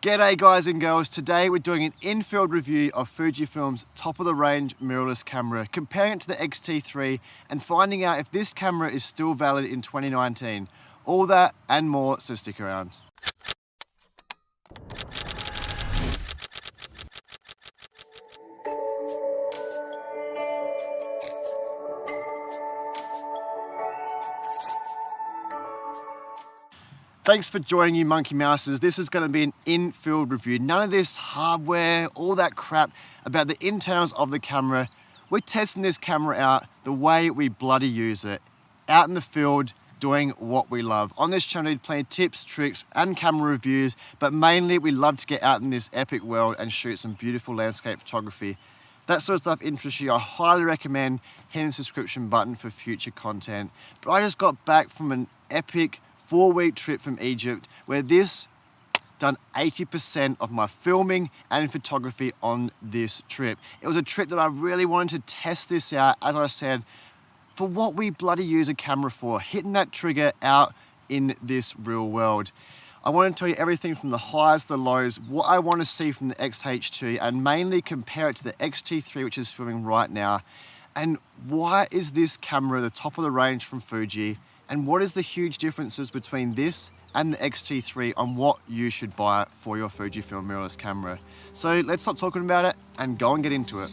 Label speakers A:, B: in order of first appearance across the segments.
A: G'day guys and girls, today we're doing an in-field review of Fujifilm's top-of-the-range mirrorless camera, comparing it to the X-T3 and finding out if this camera is still valid in 2019. All that and more, so stick around. Thanks for joining you Monkey Mouses. This is going to be an in-field review. None of this hardware, all that crap about the internals of the camera. We're testing this camera out the way we bloody use it. Out in the field, doing what we love. On this channel, we plenty of tips, tricks, and camera reviews, but mainly we love to get out in this epic world and shoot some beautiful landscape photography. If that sort of stuff interests you, I highly recommend hitting the subscription button for future content. But I just got back from an epic 4-week trip from Egypt where this done 80% of my filming and photography on this trip. It was a trip that I really wanted to test this out, as I said, for what we bloody use a camera for, hitting that trigger out in this real world. I want to tell you everything from the highs, the lows, what I want to see from the X-H2 and mainly compare it to the X-T3 which is filming right now. And why is this camera the top of the range from Fuji? And what is the huge differences between this and the X-T3 on what you should buy for your Fujifilm mirrorless camera? So let's stop talking about it and go and get into it.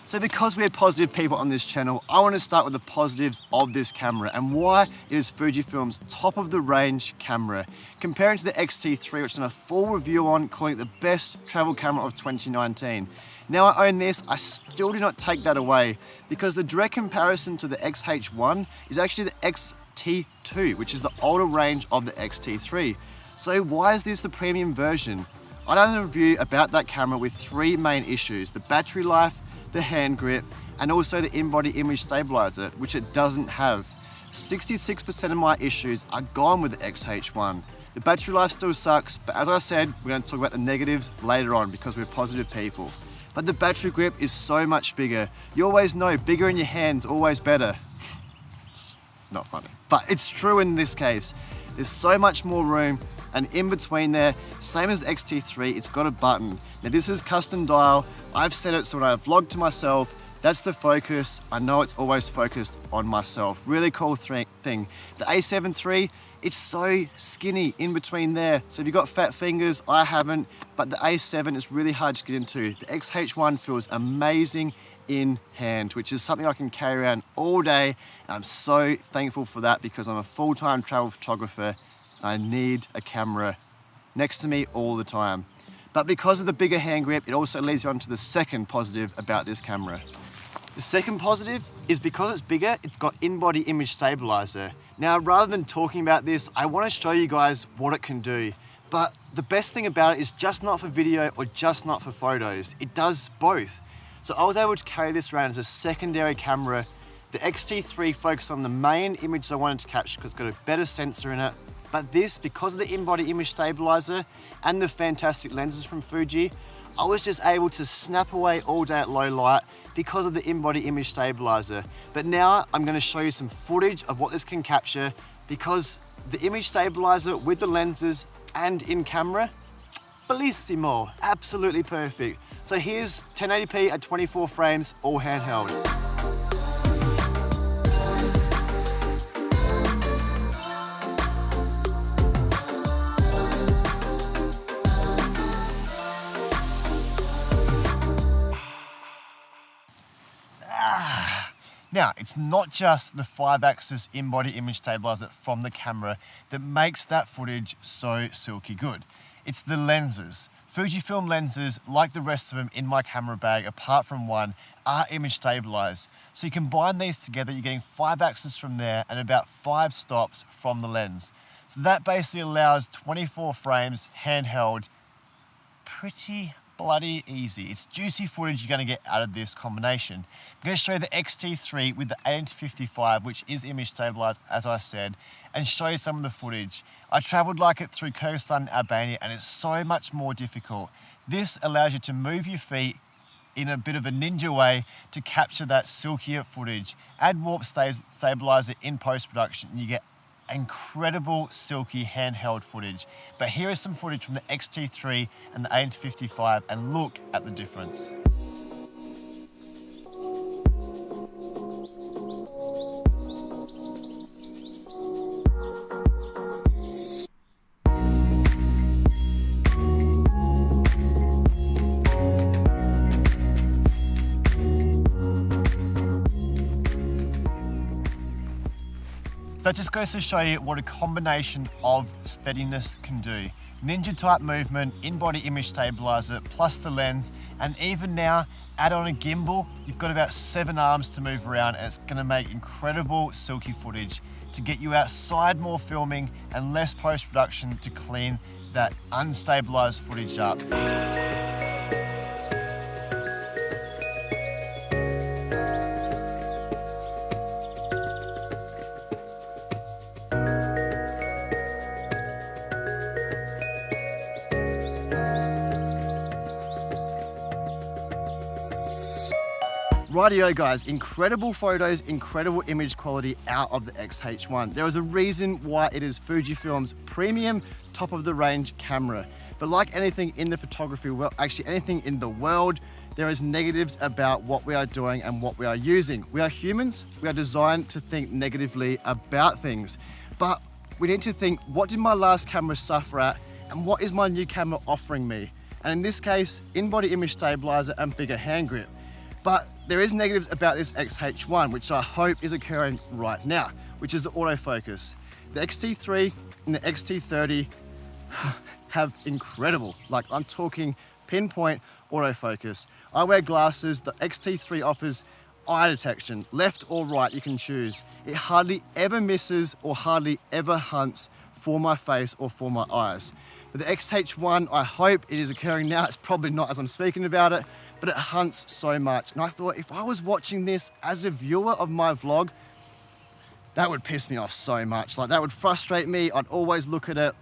A: So because we're positive people on this channel, I want to start with the positives of this camera and why it is Fujifilm's top of the range camera. Comparing to the X-T3, which I've done a full review on, calling it the best travel camera of 2019. Now I own this, I still do not take that away because the direct comparison to the X-H1 is actually the X-T2, which is the older range of the X-T3. So why is this the premium version? I done a review about that camera with 3 main issues: the battery life, the hand grip, and also the in-body image stabilizer, which it doesn't have. 66% of my issues are gone with the X-H1. The battery life still sucks, but as I said, we're going to talk about the negatives later on because we're positive people. But the battery grip is so much bigger. You always know, bigger in your hands, always better. Not funny, but it's true in this case. There's so much more room, and in between there, same as the X-T3, it's got a button. Now this is custom dial. I've set it so when I vlog to myself, that's the focus. I know it's always focused on myself. Really cool thing. The A7 III, it's so skinny in between there. So if you've got fat fingers, I haven't, but the A7 is really hard to get into. The X-H1 feels amazing in hand, which is something I can carry around all day. And I'm so thankful for that because I'm a full-time travel photographer. I need a camera next to me all the time. But because of the bigger hand grip, it also leads you on to the second positive about this camera. The second positive is because it's bigger, it's got in-body image stabilizer. Now, rather than talking about this, I want to show you guys what it can do. But the best thing about it is just not for video or just not for photos. It does both. So I was able to carry this around as a secondary camera. The X-T3 focused on the main image I wanted to capture because it's got a better sensor in it. But this, because of the in-body image stabilizer and the fantastic lenses from Fuji, I was just able to snap away all day at low light because of the in-body image stabilizer. But now I'm going to show you some footage of what this can capture because the image stabilizer with the lenses and in camera, bellissimo, absolutely perfect. So here's 1080p at 24 frames, all handheld. Now, it's not just the 5-axis in-body image stabilizer from the camera that makes that footage so silky good. It's the lenses. Fujifilm lenses, like the rest of them in my camera bag, apart from one, are image stabilized. So you combine these together, you're getting 5 axes from there and about 5 stops from the lens. So that basically allows 24 frames handheld, pretty bloody easy. It's juicy footage you're going to get out of this combination. I'm going to show you the X-T3 with the 18-55, which is image stabilized, as I said, and show you some of the footage. I traveled like it through Kyrgyzstan and Albania, and it's so much more difficult. This allows you to move your feet in a bit of a ninja way to capture that silkier footage. Add warp stabilizer in post-production and you get incredible silky handheld footage. But here is some footage from the X-T3 and the A-55 and look at the difference. That just goes to show you what a combination of steadiness can do. Ninja type movement, in-body image stabilizer, plus the lens, and even now, add on a gimbal, you've got about 7 arms to move around and it's gonna make incredible silky footage to get you outside more filming and less post-production to clean that unstabilized footage up. Rightio guys, incredible photos, incredible image quality out of the X-H1. There is a reason why it is Fujifilm's premium, top of the range camera. But like anything in the photography world, actually anything in the world, there is negatives about what we are doing and what we are using. We are humans, we are designed to think negatively about things. But we need to think, what did my last camera suffer at and what is my new camera offering me? And in this case, in-body image stabilizer and bigger hand grip. But there is negatives about this X-H1, which I hope is occurring right now, which is the autofocus. The X-T3 and the X-T30 have incredible, like I'm talking pinpoint autofocus. I wear glasses, the X-T3 offers eye detection, left or right you can choose. It hardly ever misses or hardly ever hunts for my face or for my eyes. But the X-H1, I hope it is occurring now, it's probably not as I'm speaking about it, but it hunts so much. And I thought if I was watching this as a viewer of my vlog, that would piss me off so much. Like that would frustrate me, I'd always look at it,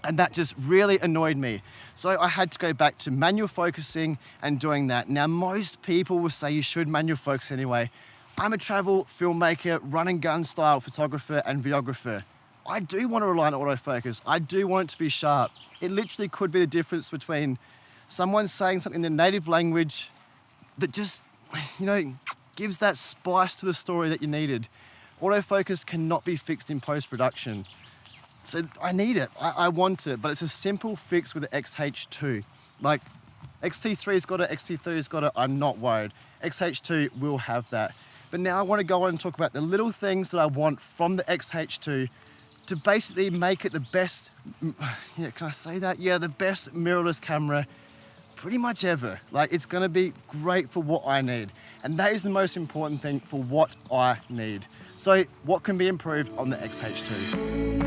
A: and that just really annoyed me. So I had to go back to manual focusing and doing that. Now most people will say you should manual focus anyway. I'm a travel filmmaker, run and gun style photographer and videographer. I do want to rely on autofocus. I do want it to be sharp. It literally could be the difference between someone saying something in their native language that just, you know, gives that spice to the story that you needed. Autofocus cannot be fixed in post-production. So I need it, I want it, but it's a simple fix with the X-H2. Like, X-T3's got it, X-T30's got it, I'm not worried. X-H2 will have that. But now I want to go on and talk about the little things that I want from the X-H2 to basically make it the best, yeah, can I say that? Yeah, the best mirrorless camera pretty much ever. Like, it's gonna be great for what I need. And that is the most important thing for what I need. So what can be improved on the X-H2?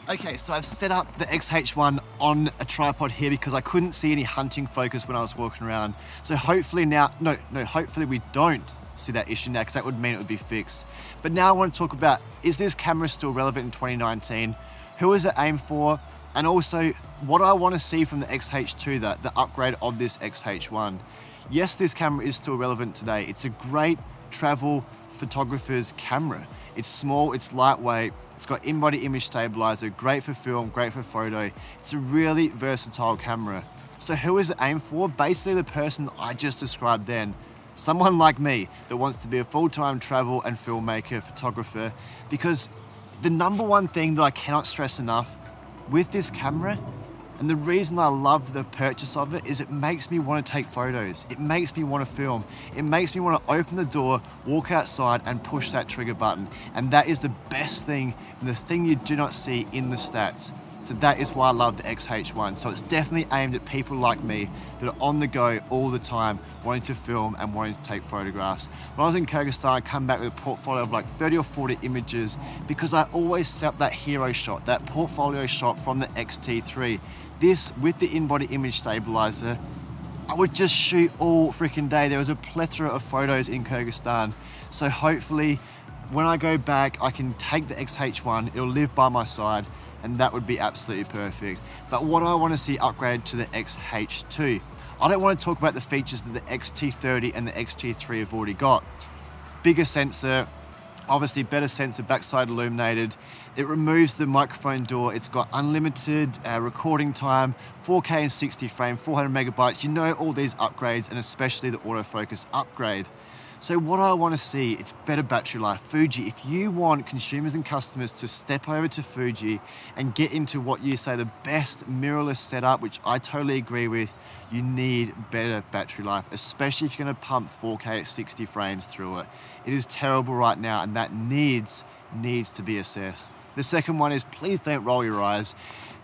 A: Okay, so I've set up the X-H1 on a tripod here because I couldn't see any hunting focus when I was walking around. So hopefully now, hopefully we don't see that issue now because that would mean it would be fixed. But now I want to talk about, is this camera still relevant in 2019? Who is it aimed for? And also, what do I want to see from the X-H2, the upgrade of this X-H1? Yes, this camera is still relevant today. It's a great travel photographer's camera. It's small, it's lightweight, it's got in-body image stabilizer, great for film, great for photo. It's a really versatile camera. So who is it aimed for? Basically the person I just described then. Someone like me that wants to be a full-time travel and filmmaker, photographer, because the number one thing that I cannot stress enough with this camera, and the reason I love the purchase of it, is it makes me want to take photos. It makes me want to film. It makes me want to open the door, walk outside and push that trigger button. And that is the best thing and the thing you do not see in the stats. So that is why I love the X-H1. So it's definitely aimed at people like me that are on the go all the time, wanting to film and wanting to take photographs. When I was in Kyrgyzstan, I come back with a portfolio of like 30 or 40 images because I always set up that hero shot, that portfolio shot from the X-T3. This, with the in-body image stabilizer, I would just shoot all freaking day. There was a plethora of photos in Kyrgyzstan. So hopefully when I go back, I can take the X-H1, it'll live by my side, and that would be absolutely perfect. But what I want to see upgraded to the X-H2. I don't want to talk about the features that the X-T30 and the X-T3 have already got. Bigger sensor, obviously better sensor, backside illuminated. It removes the microphone door. It's got unlimited recording time, 4K and 60 frame, 400 megabytes. You know all these upgrades, and especially the autofocus upgrade. So what I want to see, it's better battery life. Fuji, if you want consumers and customers to step over to Fuji and get into what you say the best mirrorless setup, which I totally agree with, you need better battery life, especially if you're going to pump 4K at 60 frames through it. It is terrible right now, and that needs to be assessed. The second one is, please don't roll your eyes,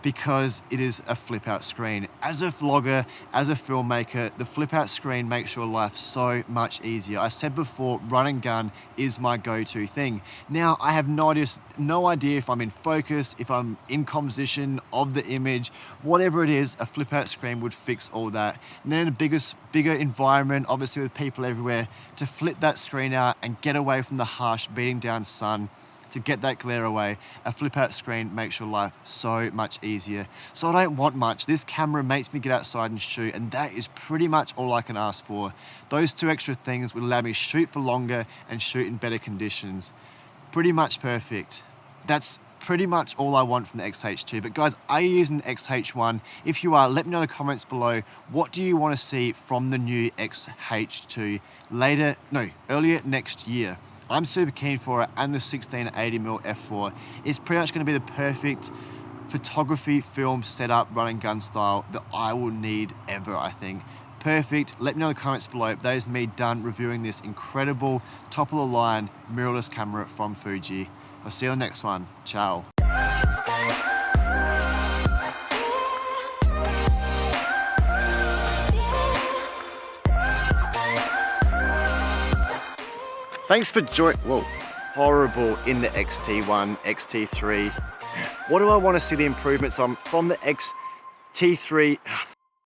A: because it is a flip out screen. As a vlogger, as a filmmaker, the flip out screen makes your life so much easier. I said before, run and gun is my go-to thing. Now, I have no idea if I'm in focus, if I'm in composition of the image, whatever it is, a flip out screen would fix all that. And then in a bigger environment, obviously with people everywhere, to flip that screen out and get away from the harsh beating down sun, to get that glare away, a flip out screen makes your life so much easier. So I don't want much. This camera makes me get outside and shoot, and that is pretty much all I can ask for. Those two extra things will allow me to shoot for longer and shoot in better conditions. Pretty much perfect. That's pretty much all I want from the X-H2. But guys, are you using the X-H1? If you are, let me know in the comments below. What do you want to see from the new X-H2 earlier next year? I'm super keen for it, and the 16-80mm f4. It's pretty much going to be the perfect photography film setup, run and gun style that I will need ever, I think. Perfect. Let me know in the comments below. That is me done reviewing this incredible, top of the line, mirrorless camera from Fuji. I'll see you on the next one. Ciao. Thanks for joining. Whoa, horrible in the X-T1, X-T3. What do I want to see the improvements on from the X-T3?